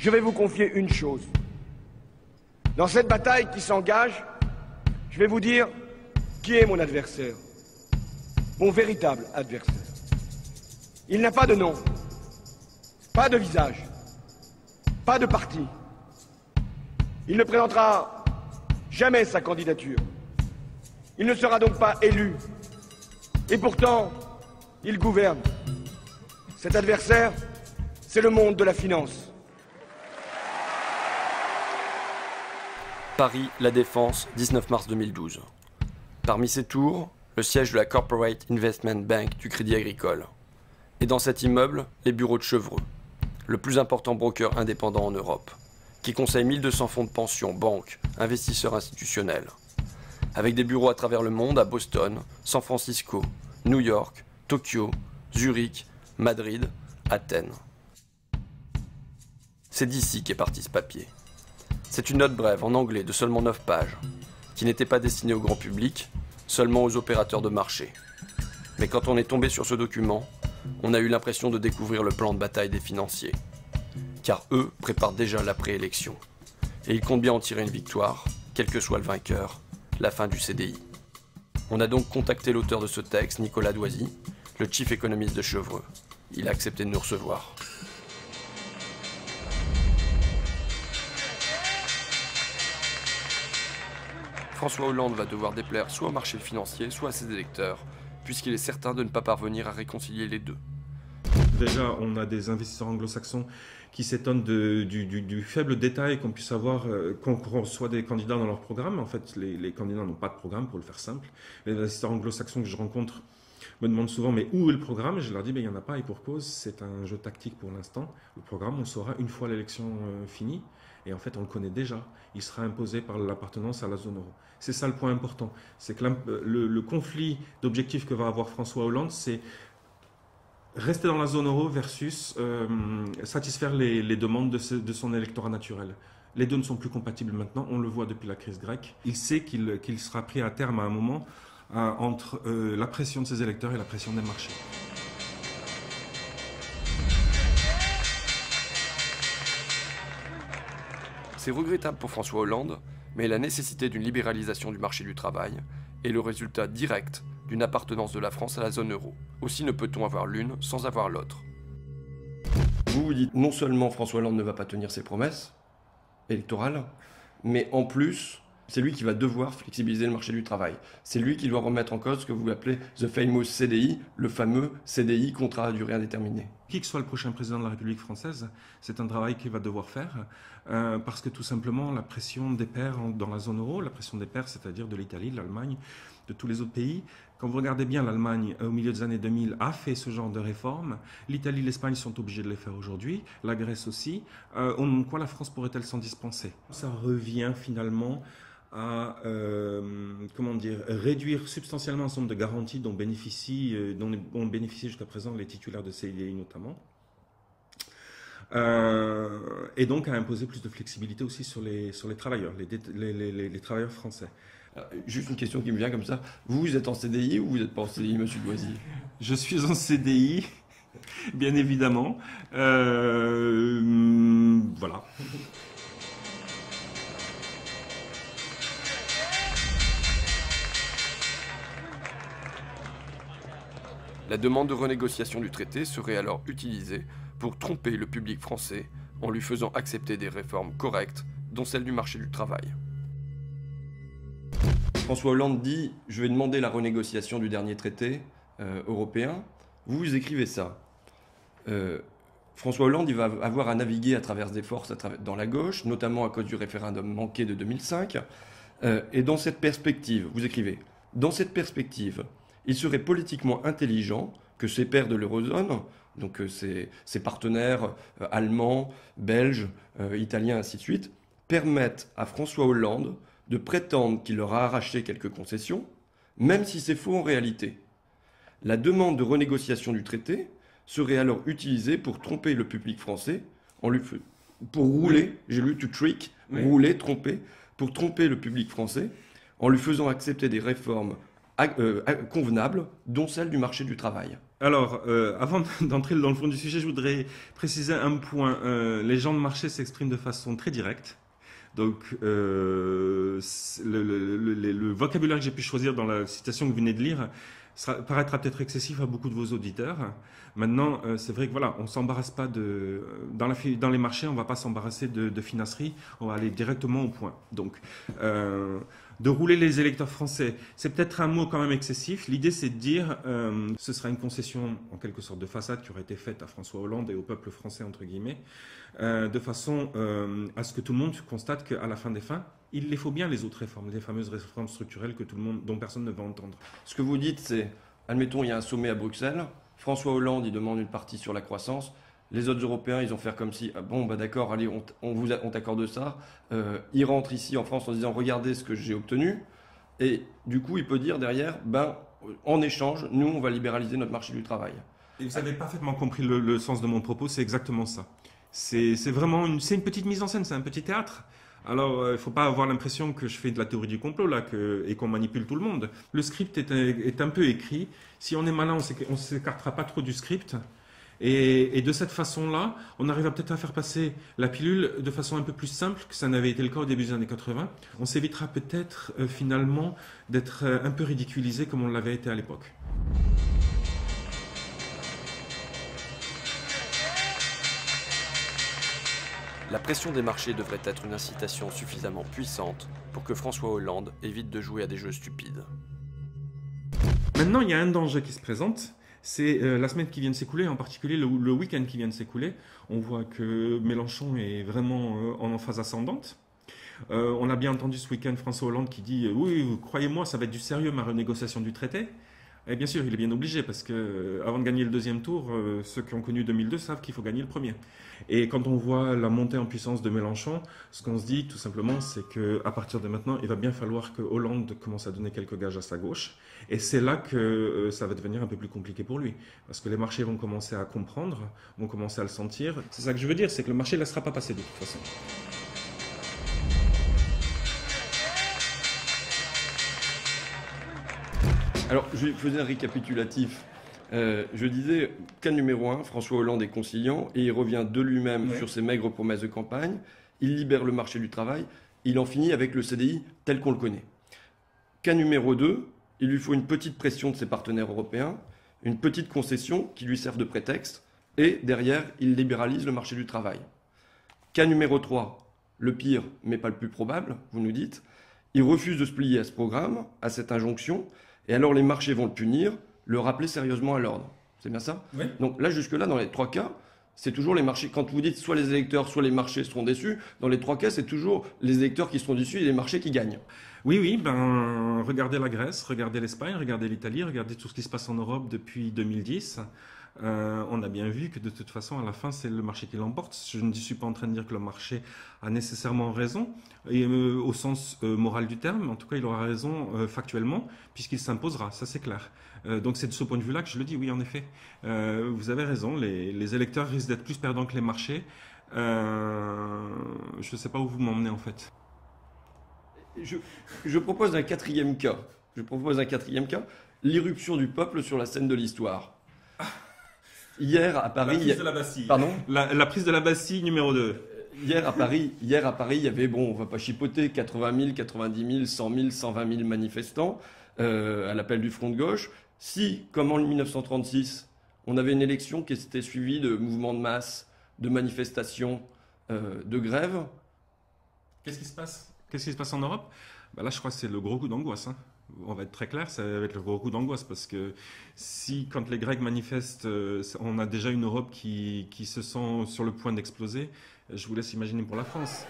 je vais vous confier une chose. Dans cette bataille qui s'engage, je vais vous dire qui est mon adversaire, mon véritable adversaire. Il n'a pas de nom, pas de visage, pas de parti. Il ne présentera jamais sa candidature. Il ne sera donc pas élu. Et pourtant, il gouverne. Cet adversaire, c'est le monde de la finance. Paris, La Défense, 19 mars 2012. Parmi ces tours, le siège de la Corporate Investment Bank du Crédit Agricole. Et dans cet immeuble, les bureaux de Chevreux, le plus important broker indépendant en Europe, qui conseille 1200 fonds de pension, banques, investisseurs institutionnels. Avec des bureaux à travers le monde, à Boston, San Francisco, New York, Tokyo, Zurich, Madrid, Athènes. C'est d'ici qu'est parti ce papier. C'est une note brève en anglais de seulement 9 pages, qui n'était pas destinée au grand public, seulement aux opérateurs de marché. Mais quand on est tombé sur ce document, on a eu l'impression de découvrir le plan de bataille des financiers. Car eux préparent déjà la préélection. Et ils comptent bien en tirer une victoire, quel que soit le vainqueur, la fin du CDI. On a donc contacté l'auteur de ce texte, Nicolas Doisy, le chief économiste de Chevreux. Il a accepté de nous recevoir. François Hollande va devoir déplaire soit au marché financier, soit à ses électeurs, puisqu'il est certain de ne pas parvenir à réconcilier les deux. Déjà, on a des investisseurs anglo-saxons qui s'étonnent du faible détail qu'on puisse avoir, qu'on reçoit des candidats dans leur programme. En fait, les candidats n'ont pas de programme, pour le faire simple. Les investisseurs anglo-saxons que je rencontre me demandent souvent, mais où est le programme? Je leur dis, il n'y en a pas, et pour cause, c'est un jeu tactique pour l'instant. Le programme, on saura une fois l'élection finie, et en fait, on le connaît déjà. Il sera imposé par l'appartenance à la zone euro. C'est ça le point important. C'est que le conflit d'objectifs que va avoir François Hollande, c'est rester dans la zone euro versus satisfaire les demandes de son électorat naturel. Les deux ne sont plus compatibles maintenant, on le voit depuis la crise grecque. Il sait qu'il sera pris à terme à un moment entre la pression de ses électeurs et la pression des marchés. C'est regrettable pour François Hollande, mais la nécessité d'une libéralisation du marché du travail est le résultat direct d'une appartenance de la France à la zone euro. Aussi ne peut-on avoir l'une sans avoir l'autre. Vous vous dites non seulement François Hollande ne va pas tenir ses promesses électorales, mais en plus, c'est lui qui va devoir flexibiliser le marché du travail. C'est lui qui doit remettre en cause ce que vous appelez the famous CDI, le fameux CDI, contrat à durée indéterminée. Qui que soit le prochain président de la République française, c'est un travail qu'il va devoir faire, parce que tout simplement la pression des pairs dans la zone euro, la pression des pairs, c'est-à-dire de l'Italie, de l'Allemagne, de tous les autres pays. Quand vous regardez bien, l'Allemagne, au milieu des années 2000, a fait ce genre de réformes. L'Italie, l'Espagne sont obligés de les faire aujourd'hui, la Grèce aussi. Au nom de quoi la France pourrait-elle s'en dispenser? Ça revient finalement à réduire substantiellement un certain nombre de garanties dont ont bénéficié jusqu'à présent les titulaires de CDI notamment. Et donc à imposer plus de flexibilité aussi sur les travailleurs, les travailleurs français. Juste une question qui me vient comme ça. Vous êtes en CDI ou vous n'êtes pas en CDI, monsieur Doisy? Je suis en CDI, bien évidemment. Voilà. La demande de renégociation du traité serait alors utilisée pour tromper le public français en lui faisant accepter des réformes correctes, dont celle du marché du travail. François Hollande dit « Je vais demander la renégociation du dernier traité européen ». Vous écrivez ça. François Hollande il va avoir à naviguer à travers des forces dans la gauche, notamment à cause du référendum manqué de 2005. Et dans cette perspective, vous écrivez « Dans cette perspective, il serait politiquement intelligent que ses pairs de l'eurozone, donc ses partenaires allemands, belges, italiens, ainsi de suite, permettent à François Hollande de prétendre qu'il leur a arraché quelques concessions, même si c'est faux en réalité. La demande de renégociation du traité serait alors utilisée pour tromper le public français, pour rouler, j'ai lu to trick, rouler, tromper, pour tromper le public français, en lui faisant accepter des réformes convenables, dont celle du marché du travail. Alors, avant d'entrer dans le fond du sujet, je voudrais préciser un point. Les gens de marché s'expriment de façon très directe. Donc, le vocabulaire que j'ai pu choisir dans la citation que vous venez de lire paraîtra peut-être excessif à beaucoup de vos auditeurs. Maintenant, c'est vrai que voilà, on s'embarrasse pas dans les marchés, on va pas s'embarrasser de finasserie, on va aller directement au point. Donc, de rouler les électeurs français, c'est peut-être un mot quand même excessif. L'idée, c'est de dire, ce sera une concession en quelque sorte de façade qui aurait été faite à François Hollande et au peuple français entre guillemets, de façon à ce que tout le monde constate qu'à la fin des fins, il les faut bien les autres réformes, les fameuses réformes structurelles dont personne ne va entendre. Ce que vous dites, c'est, admettons, il y a un sommet à Bruxelles, François Hollande, il demande une partie sur la croissance, les autres Européens, ils vont faire comme si, ah bon, bah d'accord, allez, on t'accorde ça, ils rentrent ici en France en disant, regardez ce que j'ai obtenu, et du coup, il peut dire derrière, ben, en échange, nous, on va libéraliser notre marché du travail. Et vous avez parfaitement compris le sens de mon propos, c'est exactement ça. C'est vraiment une petite mise en scène, c'est un petit théâtre. Alors, il ne faut pas avoir l'impression que je fais de la théorie du complot là, et qu'on manipule tout le monde. Le script est un peu écrit. Si on est malin, on ne s'écartera pas trop du script. Et de cette façon-là, on arrive peut-être à faire passer la pilule de façon un peu plus simple que ça n'avait été le cas au début des années 80. On s'évitera peut-être finalement d'être un peu ridiculisé comme on l'avait été à l'époque. La pression des marchés devrait être une incitation suffisamment puissante pour que François Hollande évite de jouer à des jeux stupides. Maintenant, il y a un danger qui se présente. C'est la semaine qui vient de s'écouler, en particulier le week-end qui vient de s'écouler. On voit que Mélenchon est vraiment en phase ascendante. On a bien entendu ce week-end François Hollande qui dit « Oui, croyez-moi, ça va être du sérieux ma renégociation du traité ». Et bien sûr, il est bien obligé parce que avant de gagner le deuxième tour, ceux qui ont connu 2002 savent qu'il faut gagner le premier. Et quand on voit la montée en puissance de Mélenchon, ce qu'on se dit tout simplement, c'est qu'à partir de maintenant, il va bien falloir que Hollande commence à donner quelques gages à sa gauche. Et c'est là que ça va devenir un peu plus compliqué pour lui. Parce que les marchés vont commencer à comprendre, vont commencer à le sentir. C'est ça que je veux dire, c'est que le marché ne laissera pas passer de toute façon. Alors, je faisais un récapitulatif. Je disais, cas numéro 1, François Hollande est conciliant et il revient de lui-même sur ses maigres promesses de campagne. Il libère le marché du travail. Il en finit avec le CDI tel qu'on le connaît. Cas numéro 2, il lui faut une petite pression de ses partenaires européens, une petite concession qui lui serve de prétexte, et derrière, il libéralise le marché du travail. Cas numéro 3, le pire, mais pas le plus probable, vous nous dites, il refuse de se plier à ce programme, à cette injonction, et alors les marchés vont le punir, le rappeler sérieusement à l'ordre. C'est bien ça? Oui. Donc là, jusque-là, dans les trois cas, c'est toujours les marchés. Quand vous dites soit les électeurs, soit les marchés seront déçus, dans les trois cas, c'est toujours les électeurs qui seront déçus et les marchés qui gagnent. Oui, ben, regardez la Grèce, regardez l'Espagne, regardez l'Italie, regardez tout ce qui se passe en Europe depuis 2010. On a bien vu que de toute façon, à la fin, c'est le marché qui l'emporte. Je ne suis pas en train de dire que le marché a nécessairement raison, et, au sens moral du terme. En tout cas, il aura raison factuellement, puisqu'il s'imposera, ça c'est clair. Donc c'est de ce point de vue-là que je le dis, oui, en effet. Vous avez raison, les électeurs risquent d'être plus perdants que les marchés. Je ne sais pas où vous m'emmenez en fait. Je propose un quatrième cas. L'irruption du peuple sur la scène de l'histoire. Hier à Paris... La prise de la Bastille. Pardon ? La prise de la Bastille numéro 2. Hier à Paris, il y avait, bon, on va pas chipoter, 80 000, 90 000, 100 000, 120 000 manifestants à l'appel du Front de gauche. Si, comme en 1936, on avait une élection qui s'était suivie de mouvements de masse, de manifestations, de grèves... Qu'est-ce qui se passe en Europe ? Ben là, je crois que c'est le gros coup d'angoisse. Hein. On va être très clair, ça va être le gros coup d'angoisse parce que si, quand les Grecs manifestent, on a déjà une Europe qui se sent sur le point d'exploser, je vous laisse imaginer pour la France.